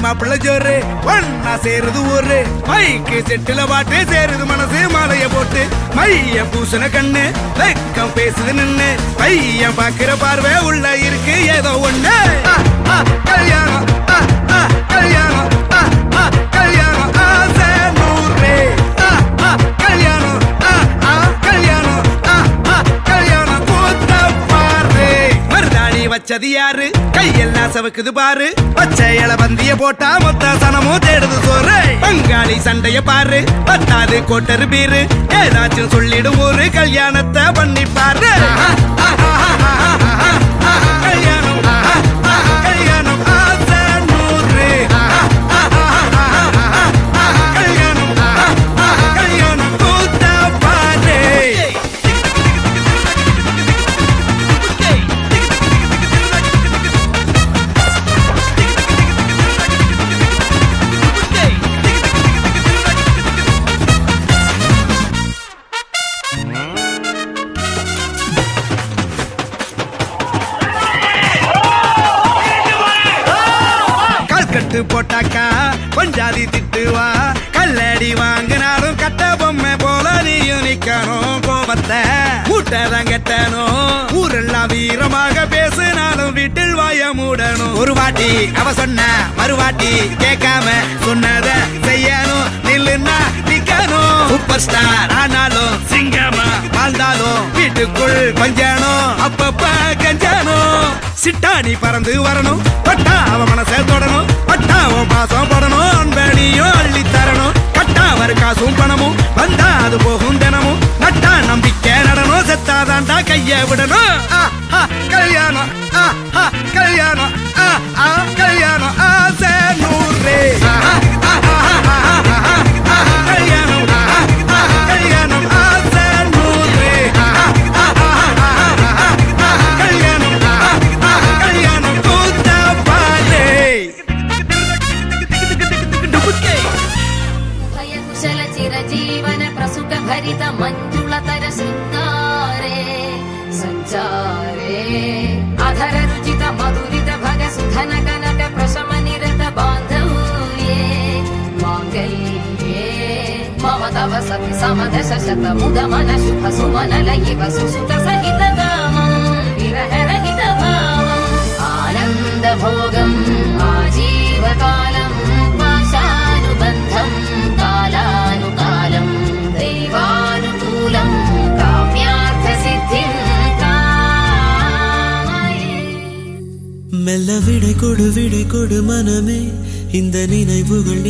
மாப்பிள்ள ஜோரு ஒன்னா சேருது ஊரு மைக்கு செட்டுல பாட்டு சேருது மனசு மாலைய போட்டு மைய பூசன கண்ணு வெக்கம் பேசுது நின்னு பையன் பாக்குற பார்வை உள்ள இருக்கு ஏதோ ஒண்ணு கல்யாணம் கல்யாணம் கல்யாணம் ஆசை நூறு கல்யாணம் கல்யாணம் கல்யாணம் கூத்த பாரு மருதாணி வச்சது யாரு கையெல்லாம் சவக்குது பாரு பச்சை இல பந்திய போட்டா மொத்த சனமும் தேடுது சோறு பங்காளி சண்டைய பாரு பத்தாது கோட்டரு பீரு ஏதாச்சும் சொல்லிடும் ஒரு கல்யாணத்தை பண்ணி பாரு கல்யாணம் கல்யாணம் ஆசை நூறு கல்யாணம் கல்யாணம் கூத்த பாரு கட்டு போட்டாக்கா பஞ்சாதி திட்டுவா கல்லடி வாங்கினாலும் கட்ட பொம்மை போல நீயும் நிக்கணும் கோபத்தை மூட்டதான் கட்டணும் ஊரெல்லாம் வீரமாக பேசினாலும் வீட்டில் வாய மூடணும் ஒரு வாட்டி அவ சொன்ன மறுவாட்டி கேட்காம சொன்னத செய்யணும் நில்லுன்னா நிக்கணும் சூப்பர் ஸ்டார் ஆனாலும் சிங்கமா வாழ்ந்தாலும் வீட்டுக்குள் கொஞ்சணும் அப்பப்ப கஞ்சணும் சிட்டாணி பறந்து வரணும் பட்டா அவ மனசை தொடணும் பட்டா அவன் பாசம் படணும் அன்பனியும் அள்ளி தரணும் கட்டா வரு காசும் பணமும் வந்தா அது போகும் தினமும் நட்டா நம்பிக்கை நடணும் செத்தாதான்டா கைய விடணும் கல்யாணம் கல்யாணம் கல்யாணம் ஆசை நூறு கல்யாணம் கல்யாணம் ஆசை நூறு கல்யாணம் கல்யாணம் கூத்த பாரு भयकुशल चिरजीवन प्रसुख भरित मञ्जुलतर शृङ्गारे सञ्चारे अधर रुचित मधुरित भग सुधन कनक प्रशम निरत बान्धव्ये माङ्गल्ये मम तव सति समदश शत मुद मन शुभ सुमन लयिव सुसुत सहित कामम् विरह रहित भावम् आनन्द भोगम् आजीवकालम् पाशानुबन्धम् कालानुकालम् दैवानुकूलम् काम्यार्थ सिद्धिम् कामये மெல்ல விடை கொடு மனமே இந்த நினைவுகள்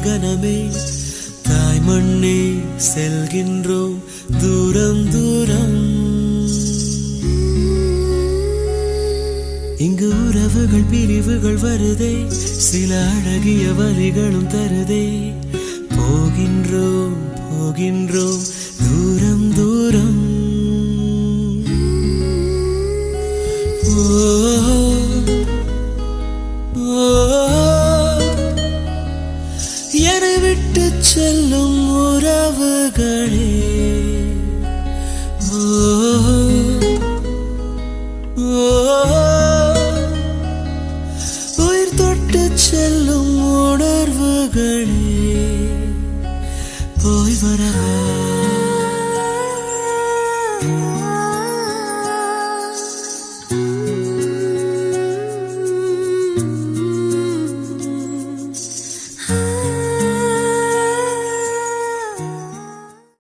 கனமே தாய் மண்ணே செல்கின்றோம் தூரம் தூரம் இங்கு உறவுகள் பிரிவுகள் வருதே சில அழகிய வழிகளும் தருதே போகின்றோம்